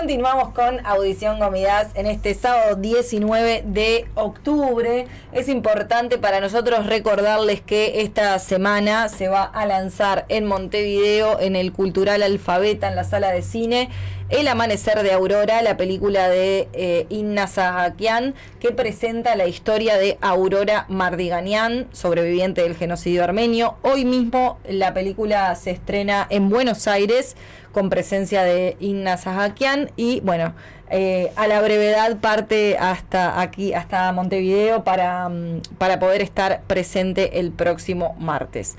Continuamos con Audición Gomidas en este sábado 19 de octubre. Es importante para nosotros recordarles que esta semana se va a lanzar en Montevideo, en el Cultural Alfabeta, en la sala de cine, El Amanecer de Aurora, la película de Inna Sahakian, que presenta la historia de Aurora Mardiganian, sobreviviente del genocidio armenio. Hoy mismo la película se estrena en Buenos Aires, con presencia de Inna Sahakian, y bueno, a la brevedad parte hasta aquí, hasta Montevideo, para poder estar presente el próximo martes.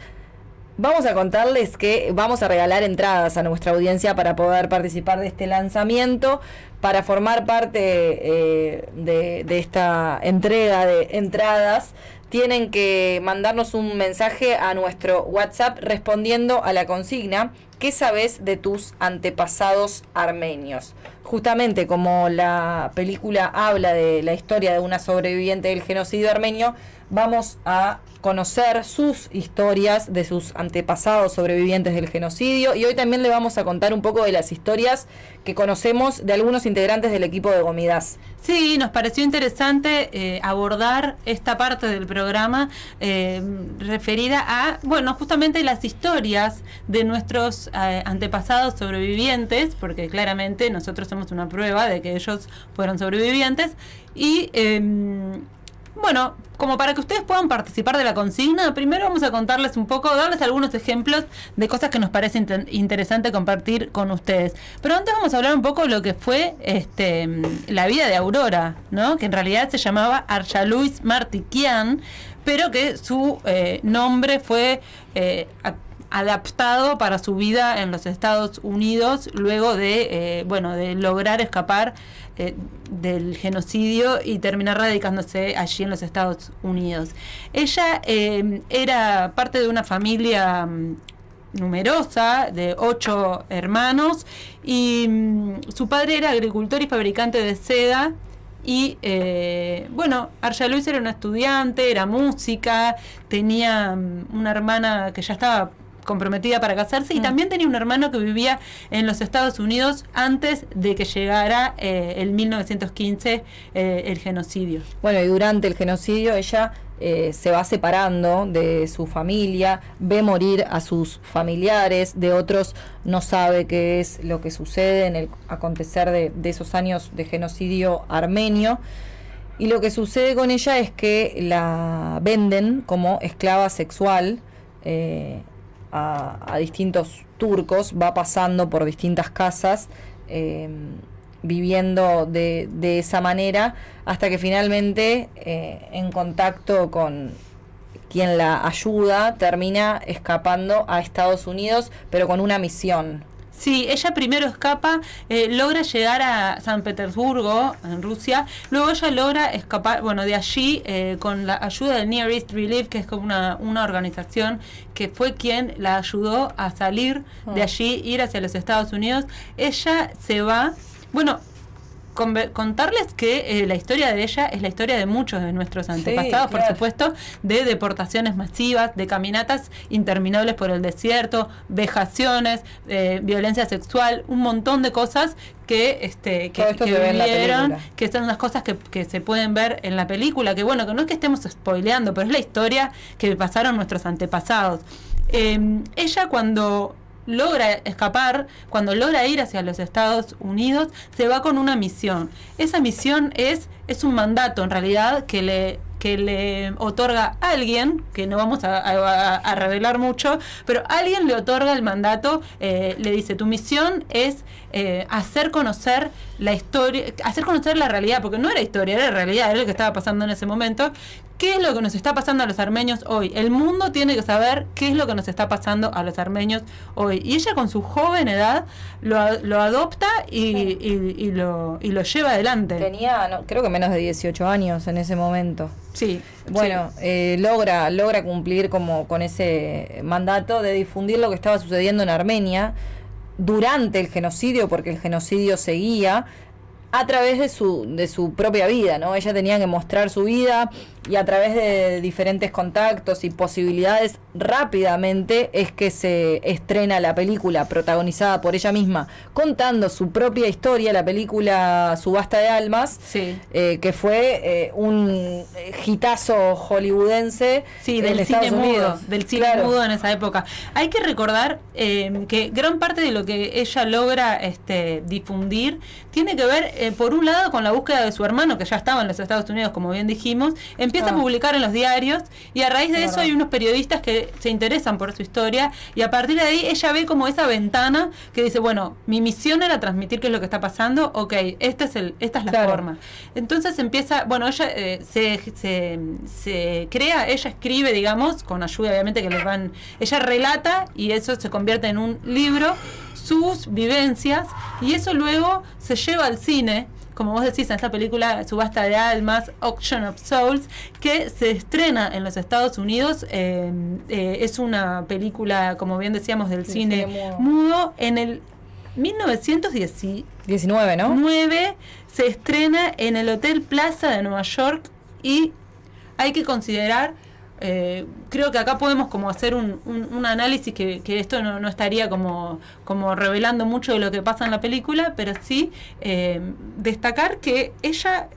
Vamos a contarles que vamos a regalar entradas a nuestra audiencia para poder participar de este lanzamiento. Para formar parte de esta entrega de entradas, tienen que mandarnos un mensaje a nuestro WhatsApp respondiendo a la consigna: ¿qué sabes de tus antepasados armenios? Justamente como la película habla de la historia de una sobreviviente del genocidio armenio, vamos a conocer sus historias de sus antepasados sobrevivientes del genocidio, y hoy también le vamos a contar un poco de las historias que conocemos de algunos integrantes del equipo de Gomidas. Sí, nos pareció interesante abordar esta parte del programa referida a, bueno, justamente las historias de nuestros antepasados sobrevivientes, porque claramente nosotros somos una prueba de que ellos fueron sobrevivientes, y bueno, como para que ustedes puedan participar de la consigna, primero vamos a contarles un poco, darles algunos ejemplos de cosas que nos parece interesante compartir con ustedes. Pero antes vamos a hablar un poco de lo que fue la vida de Aurora, ¿no? Que en realidad se llamaba Aryaluis Mardiganian, pero que su nombre fue adaptado para su vida en los Estados Unidos luego de lograr escapar del genocidio y terminar radicándose allí en los Estados Unidos. Ella era parte de una familia numerosa, de 8 hermanos, y su padre era agricultor y fabricante de seda. Y Aryaluis era una estudiante, era música, tenía una hermana que ya estaba comprometida para casarse, y también tenía un hermano que vivía en los Estados Unidos antes de que llegara el 1915 el genocidio. Bueno, y durante el genocidio ella se va separando de su familia, ve morir a sus familiares, de otros no sabe qué es lo que sucede en el acontecer de esos años de genocidio armenio. Y lo que sucede con ella es que la venden como esclava sexual a distintos turcos, va pasando por distintas casas, viviendo de esa manera, hasta que finalmente, en contacto con quien la ayuda, termina escapando a Estados Unidos, pero con una misión. Sí, ella primero escapa, logra llegar a San Petersburgo, en Rusia. Luego ella logra escapar, de allí, con la ayuda del Near East Relief, que es como una organización que fue quien la ayudó a salir de allí, ir hacia los Estados Unidos. Ella se va, contarles que la historia de ella es la historia de muchos de nuestros antepasados, por supuesto, de deportaciones masivas, de caminatas interminables por el desierto, vejaciones, violencia sexual, un montón de cosas que vivieron, que son las cosas que se pueden ver en la película, que no es que estemos spoileando, pero es la historia que pasaron nuestros antepasados. Ella, cuando logra escapar, cuando logra ir hacia los Estados Unidos, se va con una misión. Esa misión es un mandato, en realidad, que le otorga a alguien, que no vamos a revelar mucho, pero alguien le otorga el mandato, le dice: tu misión es hacer conocer la historia, hacer conocer la realidad, porque no era historia, era realidad, era lo que estaba pasando en ese momento. ¿Qué es lo que nos está pasando a los armenios hoy? El mundo tiene que saber qué es lo que nos está pasando a los armenios hoy. Y ella, con su joven edad, lo adopta y lo lleva adelante. Tenía, creo que menos de 18 años en ese momento. Sí. Bueno, sí. Logra cumplir como con ese mandato de difundir lo que estaba sucediendo en Armenia durante el genocidio, porque el genocidio seguía, a través de su propia vida, ¿no? Ella tenía que mostrar su vida, y a través de diferentes contactos y posibilidades rápidamente es que se estrena la película protagonizada por ella misma, contando su propia historia, la película Subasta de Almas, que fue un hitazo hollywoodense del cine mudo, mudo en esa época. Hay que recordar que gran parte de lo que ella logra difundir tiene que ver, por un lado, con la búsqueda de su hermano, que ya estaba en los Estados Unidos, como bien dijimos, empieza a publicar en los diarios, y a raíz de eso hay unos periodistas que se interesan por su historia, y a partir de ahí ella ve como esa ventana que dice, bueno, mi misión era transmitir qué es lo que está pasando, esta es la forma. Entonces empieza, bueno, ella se crea, ella escribe, digamos, con ayuda obviamente que les van, ella relata, y eso se convierte en un libro, sus vivencias, y eso luego se lleva al cine, como vos decís, en esta película Subasta de Almas, Auction of Souls, que se estrena en los Estados Unidos. Es una película, como bien decíamos, del cine mudo. En el 1919, ¿no? 9 se estrena en el Hotel Plaza de Nueva York, y hay que considerar, creo que acá podemos como hacer un análisis que esto no estaría como revelando mucho de lo que pasa en la película, pero sí destacar que ella,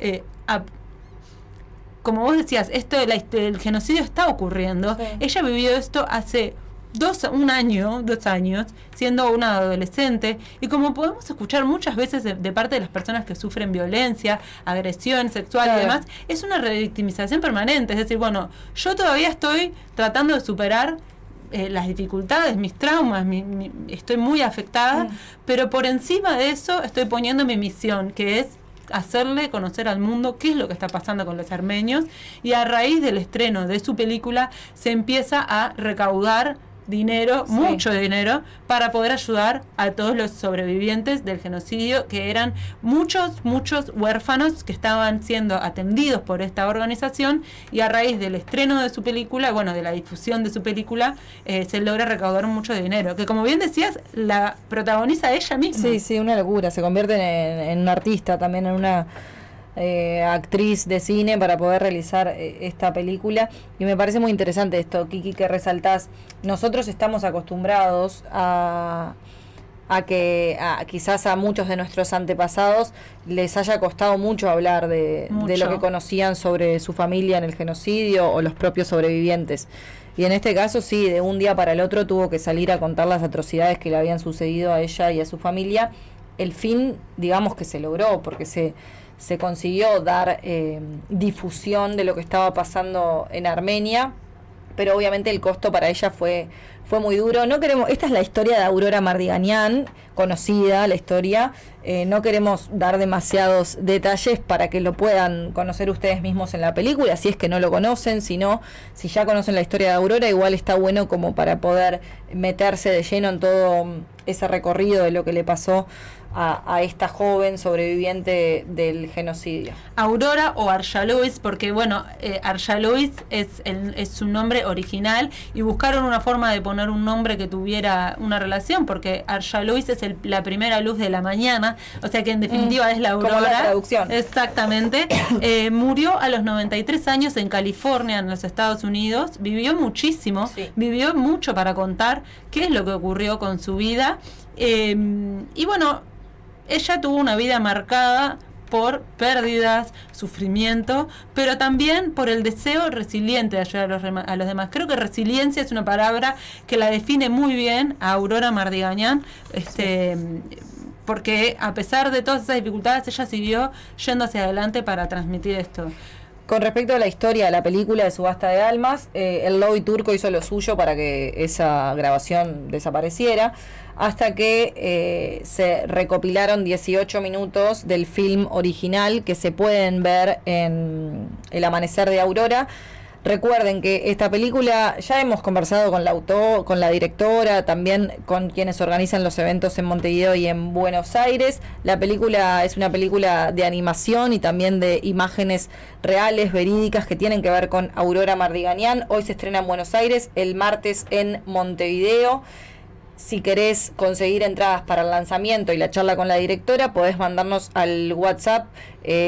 como vos decías, el genocidio está ocurriendo. Sí. Ella vivió esto hace 2 años, siendo una adolescente, y como podemos escuchar muchas veces de parte de las personas que sufren violencia, agresión sexual y demás, es una revictimización permanente. Es decir, bueno, yo todavía estoy tratando de superar las dificultades, mis traumas, estoy muy afectada, pero por encima de eso estoy poniendo mi misión, que es hacerle conocer al mundo qué es lo que está pasando con los armenios, y a raíz del estreno de su película se empieza a recaudar dinero, mucho dinero, para poder ayudar a todos los sobrevivientes del genocidio, que eran muchos huérfanos que estaban siendo atendidos por esta organización, y a raíz del estreno de su película, de la difusión de su película, se logra recaudar mucho dinero, que como bien decías, la protagoniza ella misma. Sí, una locura, se convierte en una artista, también en una actriz de cine para poder realizar esta película, y me parece muy interesante esto, Kiki, que resaltás. Nosotros estamos acostumbrados a que quizás a muchos de nuestros antepasados les haya costado mucho hablar de lo que conocían sobre su familia en el genocidio o los propios sobrevivientes. Y en este caso sí, de un día para el otro tuvo que salir a contar las atrocidades que le habían sucedido a ella y a su familia. El fin, digamos que se logró, porque se consiguió dar difusión de lo que estaba pasando en Armenia, pero obviamente el costo para ella fue muy duro. Esta es la historia de Aurora Mardiganian, conocida la historia, no queremos dar demasiados detalles para que lo puedan conocer ustedes mismos en la película, si es que no lo conocen. Si ya conocen la historia de Aurora, igual está bueno como para poder meterse de lleno en todo ese recorrido de lo que le pasó a esta joven sobreviviente del genocidio. Aurora o Arja Lewis, porque Arja Lewis es su nombre original, y buscaron una forma de poner un nombre que tuviera una relación, porque Arja Lewis es la primera luz de la mañana, o sea que en definitiva es la Aurora. Como la traducción. Exactamente. Murió a los 93 años en California, en los Estados Unidos. Vivió muchísimo, vivió mucho para contar qué es lo que ocurrió con su vida. Ella tuvo una vida marcada por pérdidas, sufrimiento, pero también por el deseo resiliente de ayudar a los demás. Creo que resiliencia es una palabra que la define muy bien a Aurora Mardiganian, porque a pesar de todas esas dificultades, ella siguió yendo hacia adelante para transmitir esto. Con respecto a la historia de la película de Subasta de Almas, el lobby turco hizo lo suyo para que esa grabación desapareciera, hasta que se recopilaron 18 minutos del film original que se pueden ver en El amanecer de Aurora. Recuerden que esta película, ya hemos conversado con la autor, con la directora, también con quienes organizan los eventos en Montevideo y en Buenos Aires. La película es una película de animación y también de imágenes reales, verídicas, que tienen que ver con Aurora Mardiganian. Hoy se estrena en Buenos Aires, el martes en Montevideo. Si querés conseguir entradas para el lanzamiento y la charla con la directora, podés mandarnos al WhatsApp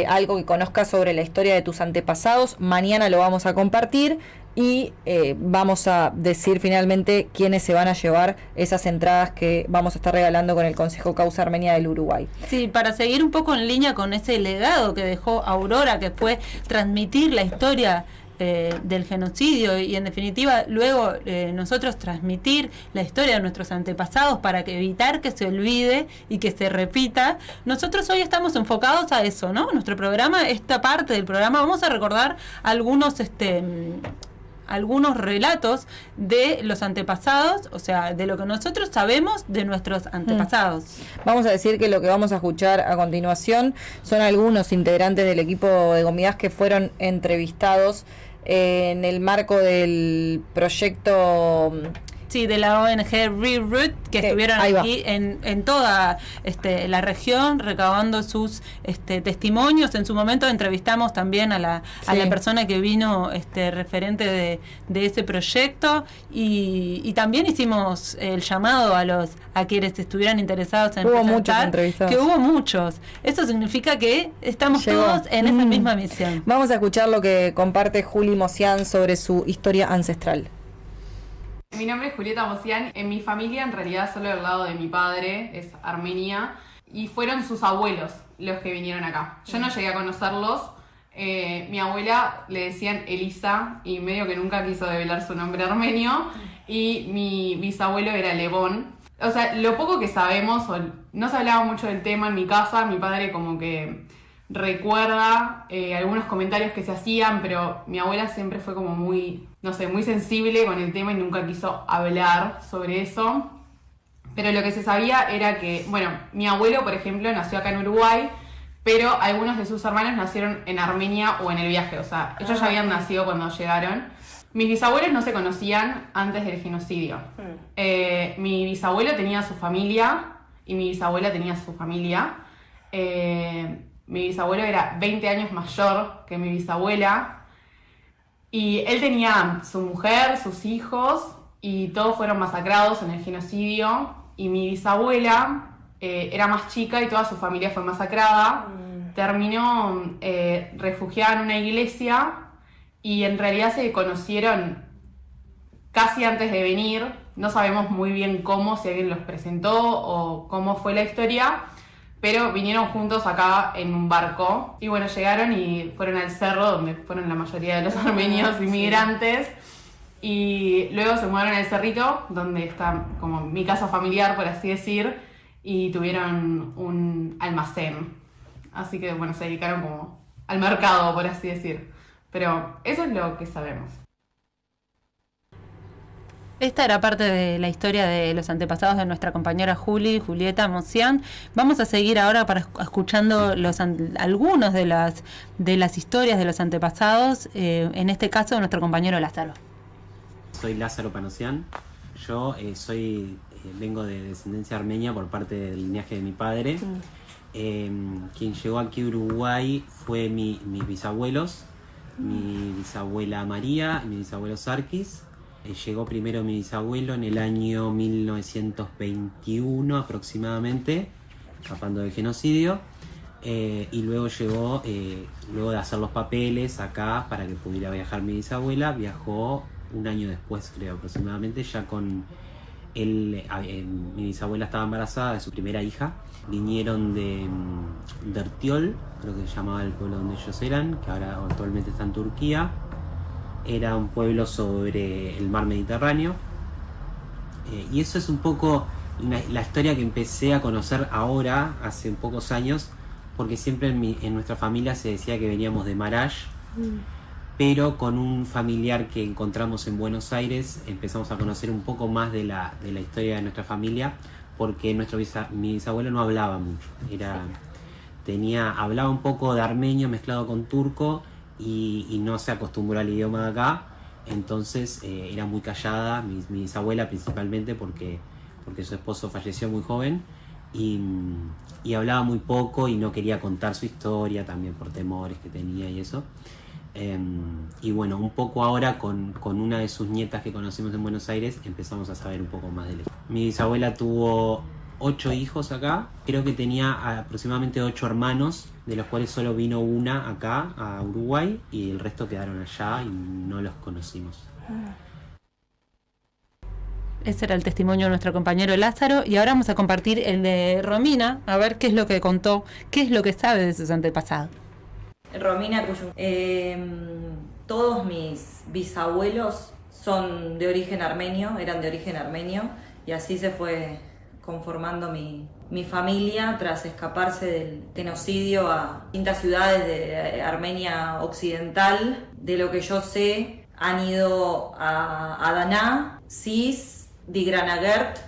algo que conozcas sobre la historia de tus antepasados. Mañana lo vamos a compartir y vamos a decir finalmente quiénes se van a llevar esas entradas que vamos a estar regalando con el Consejo Causa Armenia del Uruguay. Sí, para seguir un poco en línea con ese legado que dejó Aurora, que fue transmitir la historia del genocidio y en definitiva luego nosotros transmitir la historia de nuestros antepasados para evitar que se olvide y que se repita. Nosotros hoy estamos enfocados a eso, ¿no? Nuestro programa, esta parte del programa, vamos a recordar algunos relatos de los antepasados, o sea, de lo que nosotros sabemos de nuestros antepasados. Vamos a decir que lo que vamos a escuchar a continuación son algunos integrantes del equipo de Gomidas que fueron entrevistados en el marco del proyecto... Sí, de la ONG Reroute, que estuvieron aquí en toda la región recabando sus testimonios. En su momento entrevistamos también a la persona que vino referente de ese proyecto y también hicimos el llamado a quienes estuvieran interesados en presentar, que hubo muchos. Eso significa que estamos todos en esa misma misión. Vamos a escuchar lo que comparte Juli Mosian sobre su historia ancestral. Mi nombre es Julieta Mosian. En mi familia, en realidad, solo del lado de mi padre es Armenia y fueron sus abuelos los que vinieron acá. Yo no llegué a conocerlos. Mi abuela le decían Elisa y medio que nunca quiso develar su nombre armenio, y mi bisabuelo era Levón. O sea, lo poco que sabemos, no se hablaba mucho del tema en mi casa. Mi padre como que recuerda algunos comentarios que se hacían, pero mi abuela siempre fue como muy, no sé, muy sensible con el tema y nunca quiso hablar sobre eso. Pero lo que se sabía era que, bueno, mi abuelo, por ejemplo, nació acá en Uruguay, pero algunos de sus hermanos nacieron en Armenia o en el viaje, o sea, ellos ya habían nacido cuando llegaron. Mis bisabuelos no se conocían antes del genocidio. Mi bisabuelo tenía su familia y mi bisabuela tenía su familia. Mi bisabuelo era 20 años mayor que mi bisabuela y él tenía su mujer, sus hijos y todos fueron masacrados en el genocidio, y mi bisabuela era más chica y toda su familia fue masacrada. Terminó refugiada en una iglesia y en realidad se conocieron casi antes de venir. No sabemos muy bien cómo, si alguien los presentó o cómo fue la historia, pero vinieron juntos acá en un barco. Y bueno, llegaron y fueron al cerro, donde fueron la mayoría de los armenios inmigrantes. Y luego se mudaron al cerrito, donde está como mi casa familiar, por así decir, y tuvieron un almacén. Así que bueno, se dedicaron como al mercado, por así decir. Pero eso es lo que sabemos. Esta era parte de la historia de los antepasados de nuestra compañera Julieta Mosian. Vamos a seguir ahora escuchando algunos de las historias de los antepasados, en este caso de nuestro compañero Lázaro. Soy Lázaro Panosian. Yo vengo de descendencia armenia por parte del linaje de mi padre. Quien llegó aquí a Uruguay fue mis bisabuelos, mi bisabuela María y mi bisabuelo Sarkis. Llegó primero mi bisabuelo en el año 1921 aproximadamente, escapando del genocidio, y luego llegó, luego de hacer los papeles acá para que pudiera viajar mi bisabuela, viajó un año después, creo aproximadamente, ya con él. Mi bisabuela estaba embarazada de su primera hija. Vinieron de Ertiol, creo que se llamaba el pueblo donde ellos eran, que ahora actualmente está en Turquía. Era un pueblo sobre el mar Mediterráneo, y eso es un poco la historia que empecé a conocer ahora, hace pocos años, porque siempre en nuestra familia se decía que veníamos de Marash, pero con un familiar que encontramos en Buenos Aires empezamos a conocer un poco más de la historia de nuestra familia, porque mi bisabuelo no hablaba mucho, hablaba un poco de armenio mezclado con turco, y no se acostumbró al idioma de acá, entonces era muy callada, mi bisabuela principalmente porque su esposo falleció muy joven, y hablaba muy poco y no quería contar su historia también por temores que tenía y eso. Y bueno, un poco ahora con una de sus nietas que conocimos en Buenos Aires empezamos a saber un poco más de él. Mi bisabuela tuvo 8 hijos acá, creo que tenía aproximadamente 8 hermanos, de los cuales solo vino una acá a Uruguay y el resto quedaron allá y no los conocimos. Ese era el testimonio de nuestro compañero Lázaro, y ahora vamos a compartir el de Romina, a ver qué es lo que contó, qué es lo que sabe de sus antepasados. Romina Cuyum. Todos mis bisabuelos son de origen armenio, eran de origen armenio, y así se fue conformando mi familia tras escaparse del genocidio a distintas ciudades de Armenia Occidental. De lo que yo sé, han ido a Adana, Sis, Digranagert,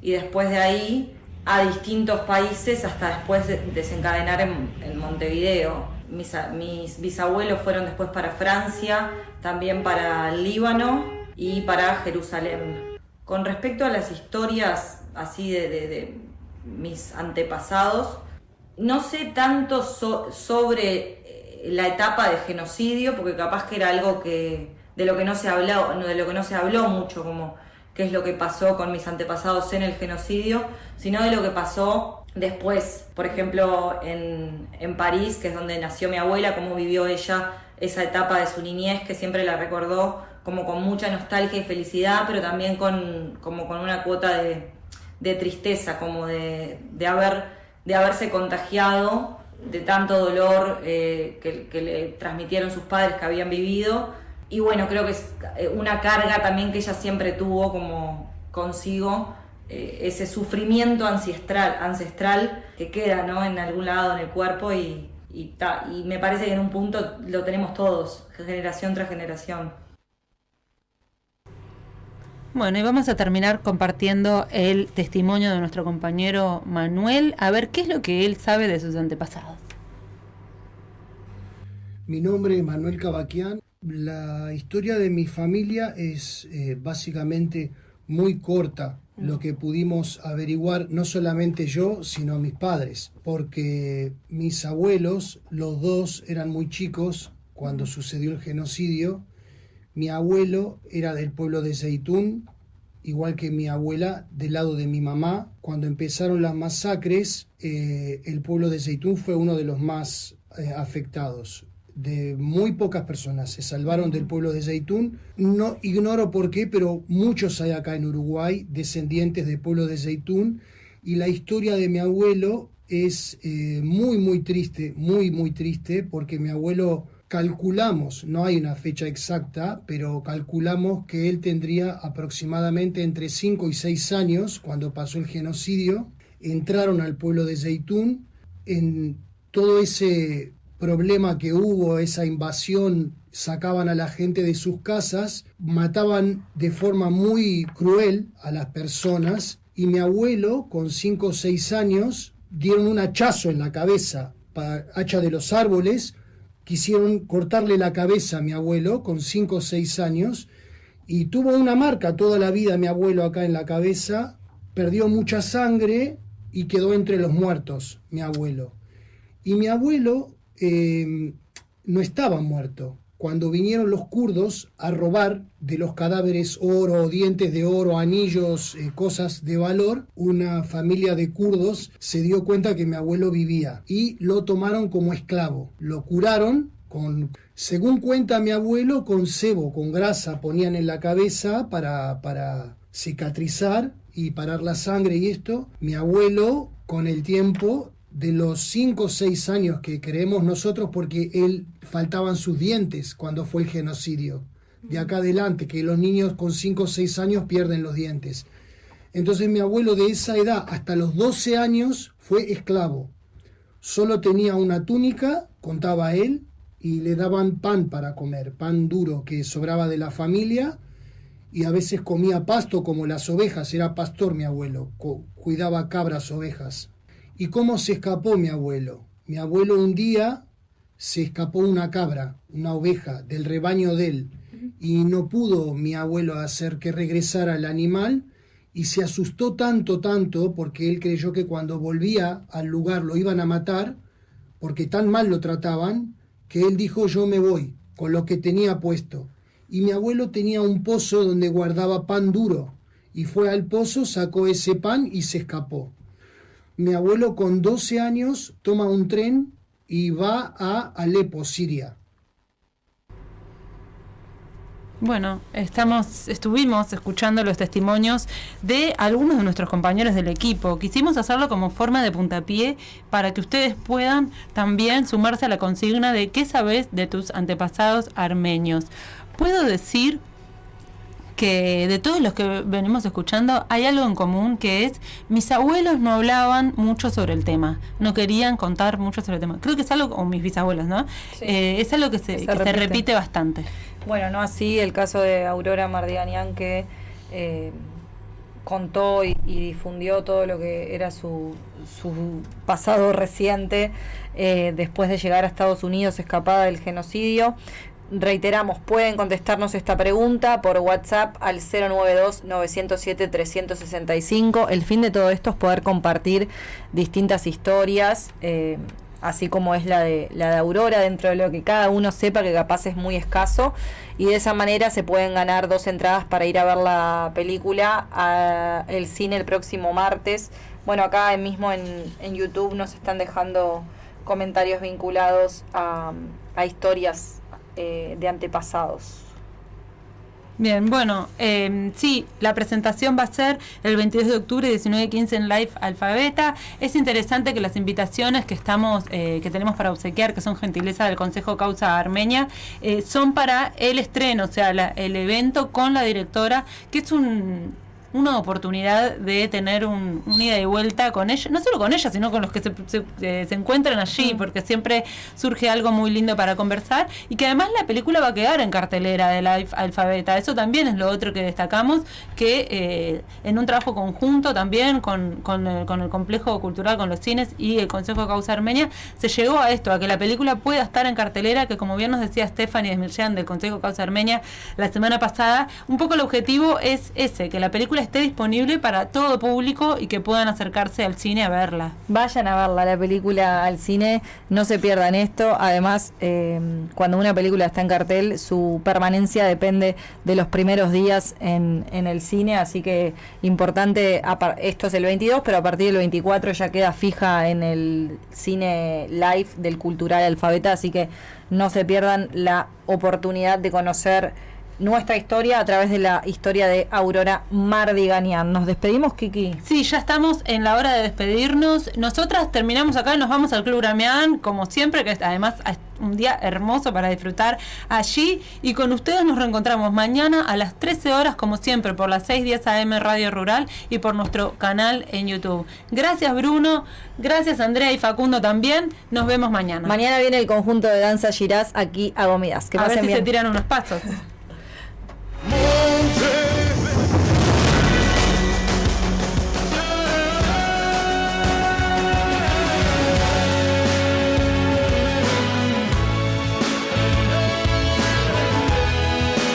y después de ahí a distintos países hasta después desencadenar en Montevideo. Mis bisabuelos fueron después para Francia, también para Líbano y para Jerusalén. Con respecto a las historias así de mis antepasados, no sé tanto sobre la etapa de genocidio, porque capaz que era algo de lo que no se habló mucho, como qué es lo que pasó con mis antepasados en el genocidio, sino de lo que pasó después. Por ejemplo, en París, que es donde nació mi abuela, cómo vivió ella esa etapa de su niñez, que siempre la recordó como con mucha nostalgia y felicidad, pero también como con una cuota de tristeza, como de haberse contagiado de tanto dolor que le transmitieron sus padres que habían vivido. Y bueno, creo que es una carga también que ella siempre tuvo como consigo, ese sufrimiento ancestral que queda, ¿no?, en algún lado en el cuerpo y me parece que en un punto lo tenemos todos, generación tras generación. Bueno, y vamos a terminar compartiendo el testimonio de nuestro compañero Manuel, a ver qué es lo que él sabe de sus antepasados. Mi nombre es Manuel Cavaquián. La historia de mi familia es básicamente muy corta, lo que pudimos averiguar no solamente yo, sino mis padres, porque mis abuelos, los dos eran muy chicos cuando sucedió el genocidio. Mi abuelo era del pueblo de Zeitún, igual que mi abuela del lado de mi mamá. Cuando empezaron las masacres, el pueblo de Zeitún fue uno de los más afectados. De muy pocas personas se salvaron del pueblo de Zeitún. No ignoro por qué, pero muchos hay acá en Uruguay descendientes del pueblo de Zeitún, y la historia de mi abuelo es muy triste, muy triste, porque mi abuelo, calculamos, no hay una fecha exacta, pero calculamos que él tendría aproximadamente entre 5 y 6 años cuando pasó el genocidio. Entraron al pueblo de Zeitún, en todo ese problema que hubo, esa invasión, sacaban a la gente de sus casas, mataban de forma muy cruel a las personas, y mi abuelo, con 5 o 6 años, dieron un hachazo en la cabeza, hacha de los árboles, quisieron cortarle la cabeza a mi abuelo con 5 o 6 años, y tuvo una marca toda la vida mi abuelo acá en la cabeza, perdió mucha sangre y quedó entre los muertos, mi abuelo. Y mi abuelo no estaba muerto. Cuando vinieron los kurdos a robar de los cadáveres oro, dientes de oro, anillos, cosas de valor, una familia de kurdos se dio cuenta que mi abuelo vivía y lo tomaron como esclavo. Lo curaron según cuenta mi abuelo, con sebo, con grasa ponían en la cabeza para cicatrizar y parar la sangre y esto. Mi abuelo, con el tiempo, de los 5 o 6 años que creemos nosotros, porque él faltaban sus dientes cuando fue el genocidio. De acá adelante, que los niños con 5 o 6 años pierden los dientes. Entonces mi abuelo de esa edad hasta los 12 años fue esclavo. Solo tenía una túnica, contaba él, y le daban pan para comer, pan duro que sobraba de la familia, y a veces comía pasto como las ovejas. Era pastor mi abuelo, cuidaba cabras, ovejas. ¿Y cómo se escapó mi abuelo? Mi abuelo un día se escapó una cabra, una oveja, del rebaño de él, y no pudo mi abuelo hacer que regresara el animal, y se asustó tanto, porque él creyó que cuando volvía al lugar lo iban a matar, porque tan mal lo trataban, que él dijo: yo me voy. con lo que tenía puesto. Y mi abuelo tenía un pozo donde guardaba pan duro. Y fue al pozo, sacó ese pan y se escapó. Mi abuelo con 12 años toma un tren y va a Alepo, Siria. Bueno, estuvimos escuchando los testimonios de algunos de nuestros compañeros del equipo. Quisimos hacerlo como forma de puntapié para que ustedes puedan también sumarse a la consigna de ¿qué sabés de tus antepasados armenios? Puedo decir que de todos los que venimos escuchando hay algo en común, que es mis abuelos no hablaban mucho sobre el tema, no querían contar mucho sobre el tema. Creo que es algo, o mis bisabuelos, ¿no? Sí. Es algo que se repite bastante. Bueno, no así el caso de Aurora Mardiganian, que contó y difundió todo lo que era su pasado reciente después de llegar a Estados Unidos escapada del genocidio. Reiteramos, pueden contestarnos esta pregunta por WhatsApp al 092-907-365. El fin de todo esto es poder compartir distintas historias, así como es la de Aurora, dentro de lo que cada uno sepa, que capaz es muy escaso, y de esa manera se pueden ganar 2 entradas para ir a ver la película al cine el próximo martes. Bueno, acá mismo en YouTube nos están dejando comentarios vinculados a historias de antepasados. Bien, bueno, sí, la presentación va a ser el 22 de octubre, 19:15 en Live Alfabeta. Es interesante que las invitaciones que tenemos para obsequiar, que son gentileza del Consejo Causa Armenia, son para el estreno, o sea, el evento con la directora, que es una oportunidad de tener un ida y vuelta con ella, no solo con ella, sino con los que se encuentran allí, porque siempre surge algo muy lindo para conversar, y que además la película va a quedar en cartelera de Live Alfabeta. Eso también es lo otro que destacamos, que en un trabajo conjunto también con el complejo cultural, con los cines y el Consejo de Causa Armenia, se llegó a esto, a que la película pueda estar en cartelera, que como bien nos decía Stephanie Esmirjan del Consejo de Causa Armenia la semana pasada, un poco el objetivo es ese, que la película esté disponible para todo público y que puedan acercarse al cine a verla. Vayan a verla, la película, al cine, no se pierdan esto. Además, cuando una película está en cartel, su permanencia depende de los primeros días en el cine, así que importante, esto es el 22, pero a partir del 24 ya queda fija en el cine live del Cultural Alfabeta, así que no se pierdan la oportunidad de conocer nuestra historia a través de la historia de Aurora Mardiganian. ¿Nos despedimos, Kiki? Sí, ya estamos en la hora de despedirnos. Nosotras terminamos acá y nos vamos al Club Ramean, como siempre, que además es un día hermoso para disfrutar allí. Y con ustedes nos reencontramos mañana a las 13 horas, como siempre, por las 6:10 AM Radio Rural y por nuestro canal en YouTube. Gracias, Bruno. Gracias, Andrea y Facundo también. Nos vemos mañana. Mañana viene el conjunto de danza Shiraz aquí a Gomidas. Que a ver si bien. se tiran unos pasos.